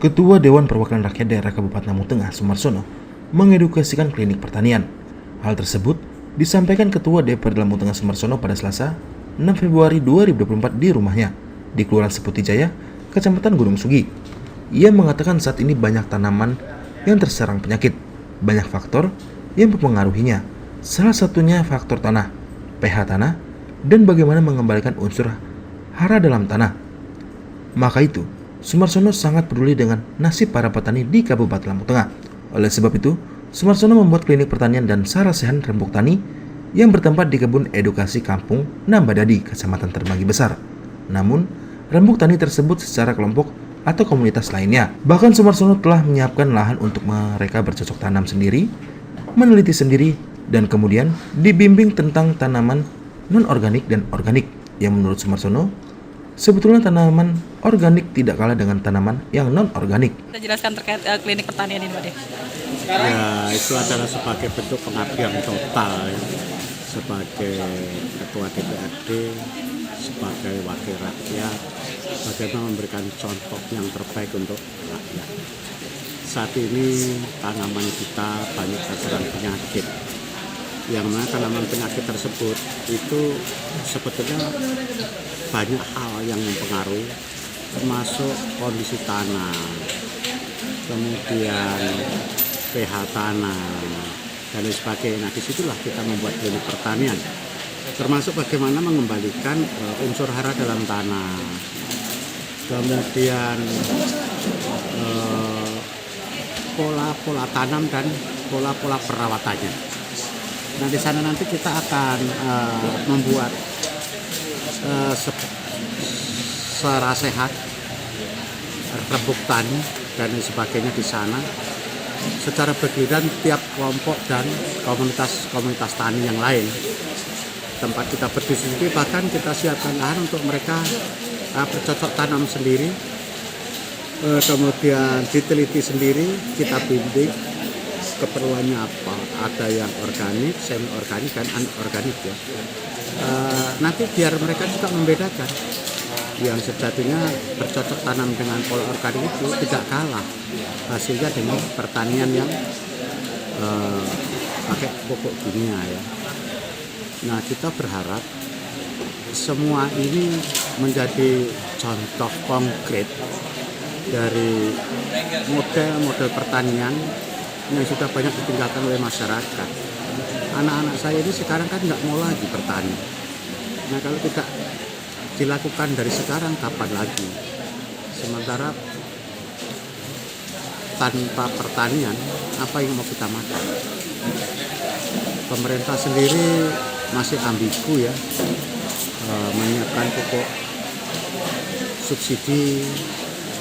Ketua Dewan Perwakilan Rakyat Daerah Kabupaten Lampung Tengah, Sumarsono, mengedukasikan klinik pertanian. Hal tersebut disampaikan Ketua DPRD Lampung Tengah Sumarsono pada Selasa, 6 Februari 2024 di rumahnya di Kelurahan Seputi Jaya, Kecamatan Gunung Sugi. Ia mengatakan saat ini banyak tanaman yang terserang penyakit, banyak faktor yang mempengaruhinya. Salah satunya faktor tanah, pH tanah, dan bagaimana mengembalikan unsur hara dalam tanah. Maka itu, Sumarsono sangat peduli dengan nasib para petani di Kabupaten Lampung Tengah. Oleh sebab itu, Sumarsono membuat klinik pertanian dan sarasehan rembuk tani yang bertempat di kebun edukasi kampung Nambadadi, Kecamatan Terbagi Besar. Namun, rembuk tani tersebut secara kelompok atau komunitas lainnya. Bahkan Sumarsono telah menyiapkan lahan untuk mereka bercocok tanam sendiri, meneliti sendiri, dan kemudian dibimbing tentang tanaman non-organik dan organik yang menurut Sumarsono, sebetulnya tanaman organik tidak kalah dengan tanaman yang non-organik. Kita jelaskan terkait klinik pertanian ini, Pak De. Ya, itu adalah sebagai bentuk pengabdian total ya. Sebagai ketua DPRD, sebagai wakil rakyat, bagaimana memberikan contoh yang terbaik untuk rakyat. Saat ini tanaman kita banyak terserang penyakit. Yang mana tanaman penyakit tersebut itu sebetulnya banyak hal yang mempengaruhi, termasuk kondisi tanah, kemudian pH tanah, dan lain sebagainya. Nah, disitulah kita membuat klinik pertanian, termasuk bagaimana mengembalikan unsur hara dalam tanah, kemudian pola-pola tanam dan pola-pola perawatannya. Nah, di sana nanti kita akan membuat sarasehat, rembuk tani, dan lain sebagainya di sana. Secara bergiliran tiap kelompok dan komunitas tani yang lain. Tempat kita berdiskusi, bahkan kita siapkan lahan untuk mereka bercocok tanam sendiri. Kemudian diteliti sendiri, kita bimbing keperluannya apa, ada yang organik, semi organik, dan anorganik ya. Nanti biar mereka juga membedakan yang sejatinya bercocok tanam dengan pola organik itu tidak kalah hasilnya dengan pertanian yang pakai pupuk kimia ya. Nah, kita berharap semua ini menjadi contoh konkret dari model-model pertanian yang sudah banyak ditinggalkan oleh masyarakat. Anak-anak saya ini sekarang kan nggak mau lagi bertani. Nah, kalau tidak dilakukan dari sekarang, kapan lagi? Sementara tanpa pertanian, apa yang mau kita makan? Pemerintah sendiri masih ambigu ya, menyiapkan pupuk subsidi,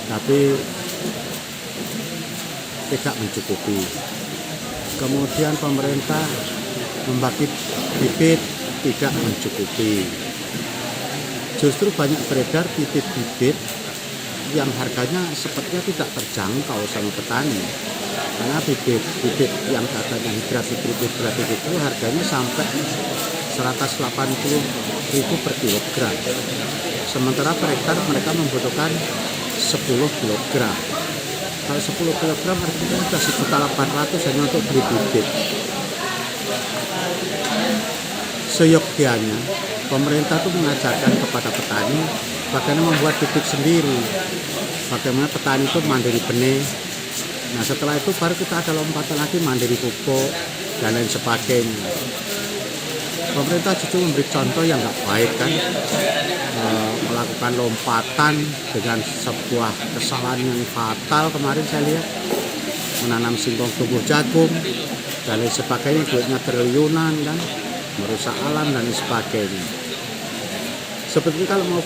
tapi tidak mencukupi. Kemudian pemerintah membagi bibit, tidak mencukupi. Justru banyak beredar bibit-bibit yang harganya sepertinya tidak terjangkau sama petani. Karena bibit yang katanya hibrid itu harganya sampai 180.000 per kilogram. Sementara per hektar mereka membutuhkan 10 kilogram. Kalau 10 kg artinya sudah 1.800.000 hanya untuk beli bibit. Seyogyanya, pemerintah itu mengajarkan kepada petani bagaimana membuat bibit sendiri, bagaimana petani itu mandiri benih. Nah, setelah itu baru kita ada lompatan lagi mandiri pupuk dan lain sebagainya. Pemerintah justru memberi contoh yang nggak baik kan, melakukan lompatan dengan sebuah kesalahan yang fatal. Kemarin saya lihat menanam singkong tumbuh jagung dan lain sebagainya, duitnya triliunan kan, merusak alam dan lain sebagainya. Sebetulnya kalau mau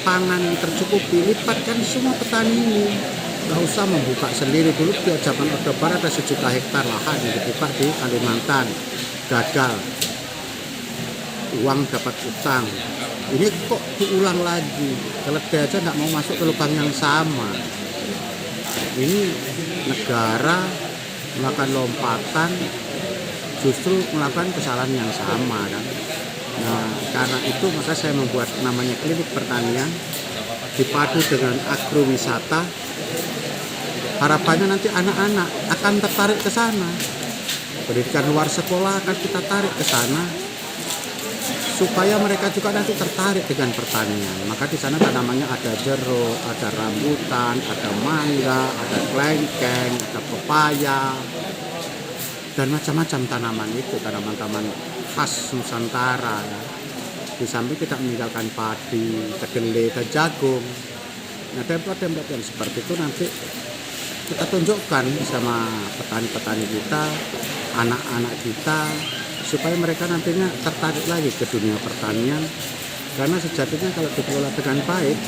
pangan tercukupi, lipatkan semua petani ini. Nggak usah membuka sendiri. Dulu di zaman Orde Baru ada 1 juta hektar lahan yang dibuka di Kalimantan, gagal. Uang dapat utang. Ini kok diulang lagi? Keledai aja nggak mau masuk ke lubang yang sama. Ini negara melakukan lompatan, justru melakukan kesalahan yang sama kan. Nah, karena itu maka saya membuat namanya klinik pertanian dipadu dengan agrowisata harapannya nanti anak-anak akan tertarik ke sana. Pendidikan luar sekolah akan kita tarik ke sana supaya mereka juga nanti tertarik dengan pertanian. Maka di sana tanamannya ada jeruk, ada rambutan, ada mangga, ada kelengkeng, ada pepaya, dan macam-macam tanaman itu, tanaman-tanaman khas Nusantara ya. Di samping tidak meninggalkan padi, kedelai, dan jagung. Nah, template-template yang seperti itu nanti kita tunjukkan sama petani-petani kita, anak-anak kita, supaya mereka nantinya tertarik lagi ke dunia pertanian. Karena sejatinya kalau dikelola dengan baik,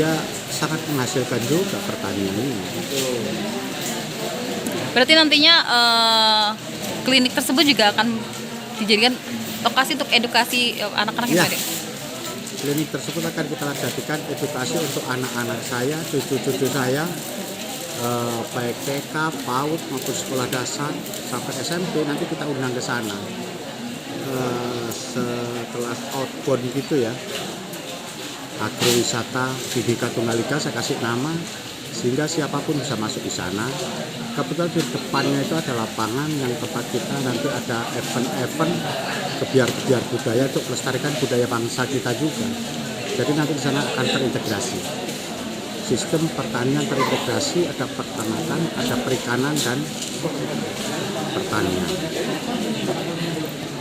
ya sangat menghasilkan juga pertanian ini. Berarti nantinya klinik tersebut juga akan dijadikan lokasi untuk edukasi anak-anak Ya. Pak De? Klinik tersebut akan kita jadikan edukasi untuk anak-anak saya, cucu-cucu saya, baik TK, PAUD maupun sekolah dasar sampai SMP. Nanti kita undang ke sana setelah outbound gitu ya, agrowisata Bhinneka Tunggal Ika saya kasih nama, sehingga siapapun bisa masuk di sana. Kebetulan di depannya itu ada lapangan yang tempat kita nanti ada event-event kebiar-kebiar budaya untuk melestarikan budaya bangsa kita juga. Jadi nanti di sana akan terintegrasi. Sistem pertanian terintegrasi, ada peternakan, ada perikanan, dan pertanian.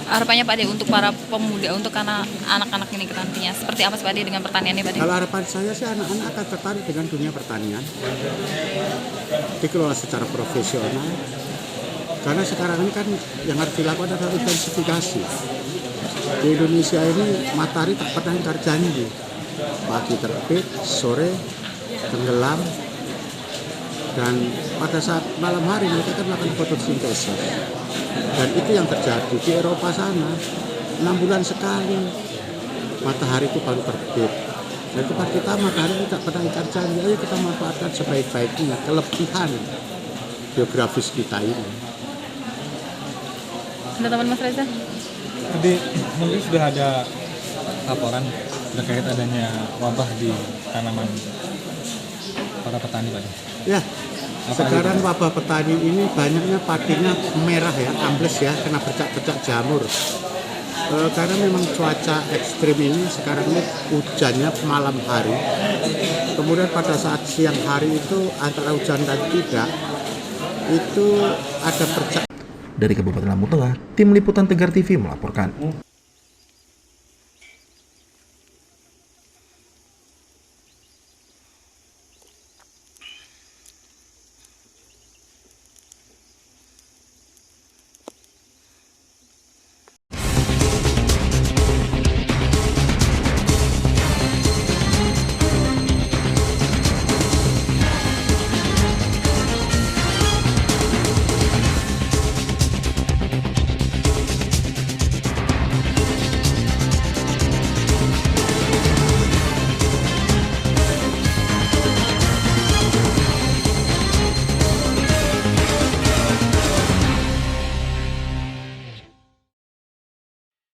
Harapannya Pak De untuk para pemuda, untuk anak-anak ini nantinya seperti apa sih Pak De dengan pertanian ini Pak De? Kalau harapan saya sih anak-anak akan tertarik dengan dunia pertanian, dikelola secara profesional. Karena sekarang ini kan yang harus dilakukan adalah intensifikasi. Di Indonesia ini matahari tak pernah ingkar janji. Pagi terbit, sore tenggelam, dan pada saat malam hari mereka kan melakukan fotosintesis. Dan itu yang terjadi di Eropa sana, 6 bulan sekali matahari itu baru terbit. Dan tempat kita matahari tidak pernah ingkar janji. Ayo kita manfaatkan sebaik-baiknya kelebihan geografis kita ini. Ada teman Mas Reza? Jadi mungkin sudah ada laporan terkait adanya wabah di tanaman para petani Pak. Ya, sekarang wabah petani ini banyaknya padinya merah ya, ambles ya, kena bercak-bercak jamur. Karena memang cuaca ekstrim ini sekarang ini hujannya malam hari. Kemudian pada saat siang hari itu antara hujan dan tidak, itu ada bercak. Dari Kabupaten Lampung Tengah, Tim Liputan Tegar TV melaporkan.